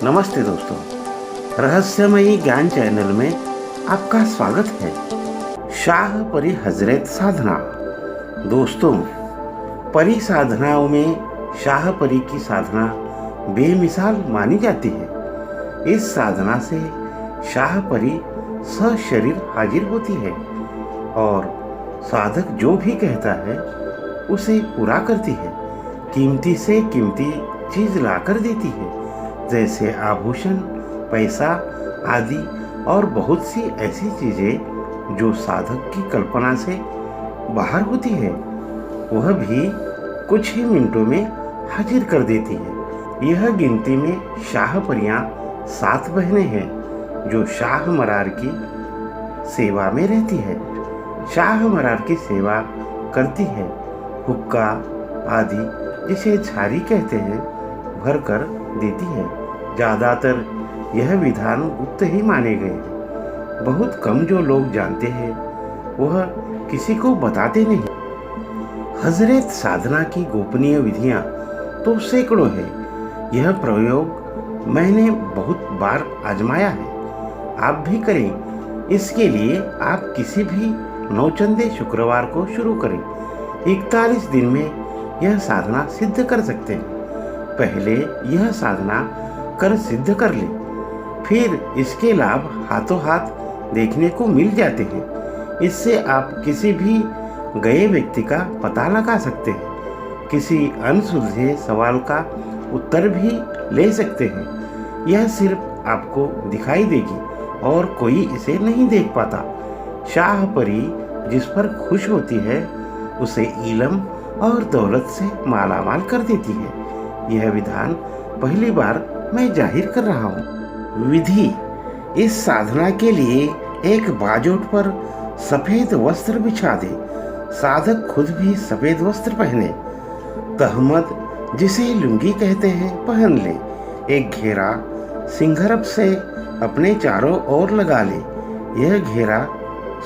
नमस्ते दोस्तों, रहस्यमयी ज्ञान चैनल में आपका स्वागत है। शाह परी हजरत साधना। दोस्तों, परी साधनाओं में शाह परी की साधना बेमिसाल मानी जाती है। इस साधना से शाह परी सशरीर हाजिर होती है और साधक जो भी कहता है उसे पूरा करती है। कीमती से कीमती चीज लाकर देती है, जैसे आभूषण, पैसा आदि और बहुत सी ऐसी चीजें जो साधक की कल्पना से बाहर होती है, वह भी कुछ ही मिनटों में हाजिर कर देती है। यह गिनती में शाह परियां 7 बहनें हैं जो शाह मरार की सेवा में रहती है। शाह मरार की सेवा करती है। हुक्का आदि जिसे झारी कहते हैं भर कर देती है। ज़्यादातर यह विधान गुप्त ही माने गए हैं। बहुत कम जो लोग जानते हैं वह किसी को बताते नहीं। हजरत साधना की गोपनीय विधियां तो सैकड़ों है। यह प्रयोग मैंने बहुत बार आजमाया है, आप भी करें। इसके लिए आप किसी भी नौचंदे शुक्रवार को शुरू करें। 41 दिन में यह साधना सिद्ध कर सकते हैं। पहले यह साधना कर सिद्ध कर ले, फिर इसके लाभ हाथों हाथ देखने को मिल जाते हैं। इससे आप किसी भी गए व्यक्ति का पता लगा सकते हैं, किसी अनसुलझे सवाल का उत्तर भी ले सकते हैं। यह सिर्फ आपको दिखाई देगी और कोई इसे नहीं देख पाता। शाह परी जिस पर खुश होती है उसे इलम और दौलत से मालामाल कर देती है। यह विधान पहली बार मैं जाहिर कर रहा हूँ। विधि: इस साधना के लिए एक बाजोट पर सफेद वस्त्र बिछा दे। साधक खुद भी सफेद वस्त्र पहने। तहमद, जिसे लुंगी कहते हैं, पहन ले। एक घेरा सिंघरप से अपने चारों ओर लगा ले। यह घेरा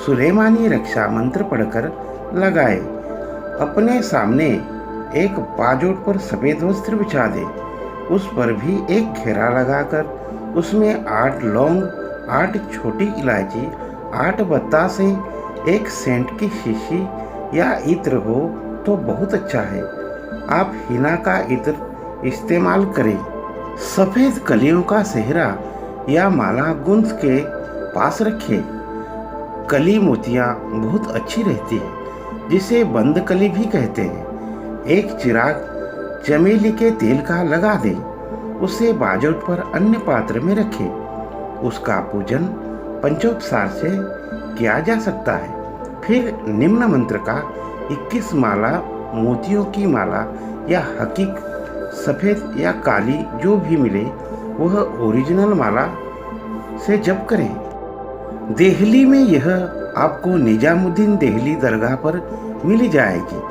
सुलेमानी रक्षा मंत्र पढ़कर लगाए। अपने सामने एक बाजोट पर सफेद वस्त्र बिछा दे। उस पर भी एक घेरा लगाकर उसमें 8 लौंग, 8 छोटी इलायची, 8 बतासे, एक सेंट की शीशी या इत्र हो तो बहुत अच्छा है। आप हिना का इत्र इस्तेमाल करें। सफेद कलियों का सेहरा या माला गूंथ के पास रखें। कली मोतियाँ बहुत अच्छी रहती है, जिसे बंद कली भी कहते हैं। एक चिराग चमेली के तेल का लगा दें। उसे बाजोट पर अन्य पात्र में रखें। उसका पूजन पंचोपचार से किया जा सकता है। फिर निम्न मंत्र का 21 माला मोतियों की माला या हकीक, सफ़ेद या काली जो भी मिले वह ओरिजिनल माला से जप करें। देहली में यह आपको निजामुद्दीन देहली दरगाह पर मिल जाएगी।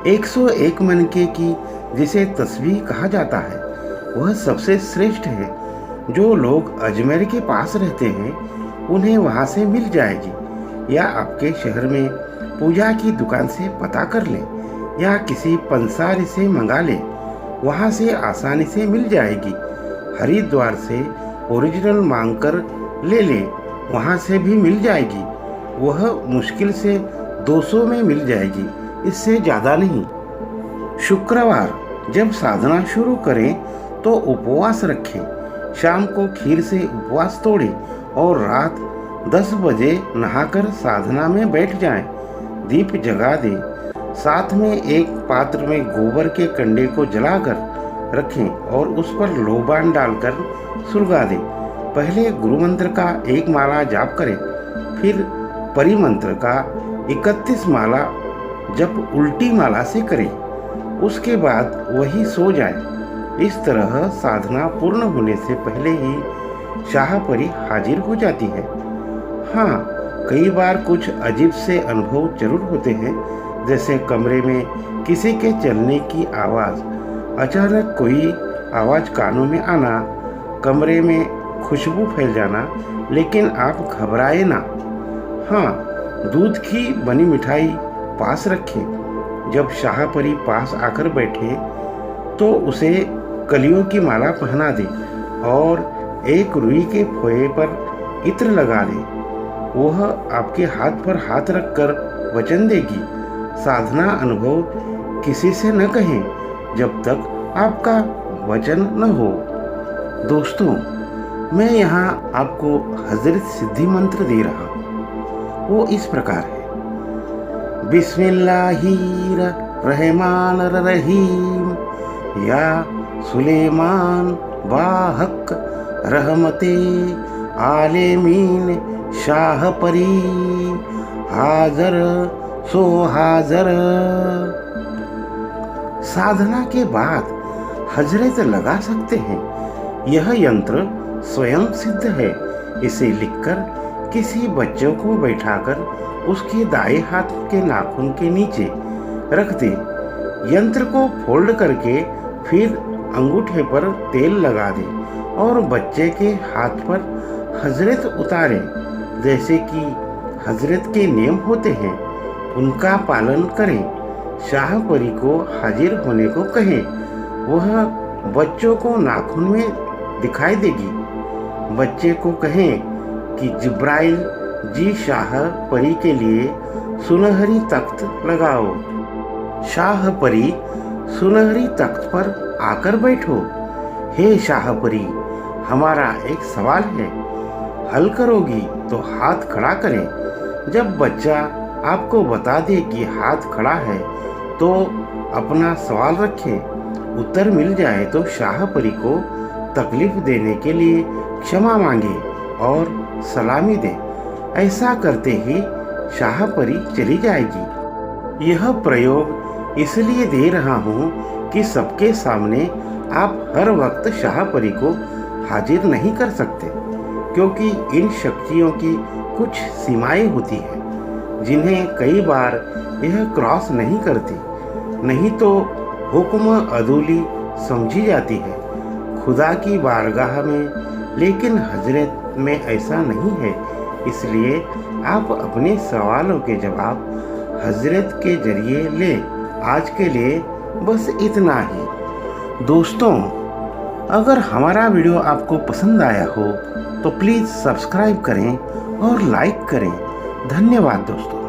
101 मनके की, जिसे तस्बीह कहा जाता है, वह सबसे श्रेष्ठ है। जो लोग अजमेर के पास रहते हैं उन्हें वहाँ से मिल जाएगी, या आपके शहर में पूजा की दुकान से पता कर लें, या किसी पंसारी से मंगा लें, वहाँ से आसानी से मिल जाएगी। हरिद्वार से ओरिजिनल मांगकर ले लें, वहाँ से भी मिल जाएगी। वह मुश्किल से 200 में मिल जाएगी, इससे ज़्यादा नहीं। शुक्रवार जब साधना शुरू करें तो उपवास रखें। शाम को खीर से उपवास तोड़ें और रात 10 बजे नहाकर साधना में बैठ जाएं। दीप जगा दें। साथ में एक पात्र में गोबर के कंडे को जलाकर रखें और उस पर लोबान डालकर सुलगा दें। पहले गुरु मंत्र का 1 माला जाप करें, फिर परिमंत्र का 31 माला जप उल्टी माला से करें। उसके बाद वही सो जाए। इस तरह साधना पूर्ण होने से पहले ही शाह परी हाजिर हो जाती है। हाँ, कई बार कुछ अजीब से अनुभव जरूर होते हैं, जैसे कमरे में किसी के चलने की आवाज़, अचानक कोई आवाज़ कानों में आना, कमरे में खुशबू फैल जाना, लेकिन आप घबराए ना। हाँ, दूध की बनी मिठाई पास रखें। जब शाह परी पास आकर बैठे तो उसे कलियों की माला पहना दे और एक रुई के फोए पर इत्र लगा ले। वह आपके हाथ पर हाथ रखकर वचन देगी। साधना अनुभव किसी से न कहें जब तक आपका वचन न हो। दोस्तों, मैं यहाँ आपको हजरत सिद्धि मंत्र दे रहा हूँ। वो इस प्रकार है। बिस्मिल्लाहिर रहमान रहीम। या सुलेमान बाहक रहमते आलेमीन शाह परी हाजर सो हाजर। साधना के बाद हजरत लगा सकते हैं। यह यंत्र स्वयं सिद्ध है। इसे लिखकर किसी बच्चे को बैठाकर उसके दाएं हाथ के नाखून के नीचे रख दे। यंत्र को फोल्ड करके फिर अंगूठे पर तेल लगा दे और बच्चे के हाथ पर हजरत उतारे। जैसे कि हजरत के नियम होते हैं उनका पालन करें। शाह परी को हाजिर होने को कहें। वह बच्चों को नाखून में दिखाई देगी। बच्चे को कहें कि जिब्राइल जी शाह परी के लिए सुनहरी तख्त लगाओ। शाह परी सुनहरी तख्त पर आकर बैठो। हे शाह परी, हमारा एक सवाल है, हल करोगी तो हाथ खड़ा करें। जब बच्चा आपको बता दे कि हाथ खड़ा है तो अपना सवाल रखें। उत्तर मिल जाए तो शाह परी को तकलीफ देने के लिए क्षमा मांगे और सलामी दे। ऐसा करते ही शाह परी चली जाएगी। यह प्रयोग इसलिए दे रहा हूँ कि सबके सामने आप हर वक्त शाह परी को हाजिर नहीं कर सकते, क्योंकि इन शक्तियों की कुछ सीमाएं होती हैं जिन्हें कई बार यह क्रॉस नहीं करती, नहीं तो हुक्म अदूली समझी जाती है खुदा की बारगाह में। लेकिन हजरत में ऐसा नहीं है। इसलिए आप अपने सवालों के जवाब हजरत के जरिए लें। आज के लिए बस इतना ही। दोस्तों, अगर हमारा वीडियो आपको पसंद आया हो तो प्लीज़ सब्सक्राइब करें और लाइक करें। धन्यवाद दोस्तों।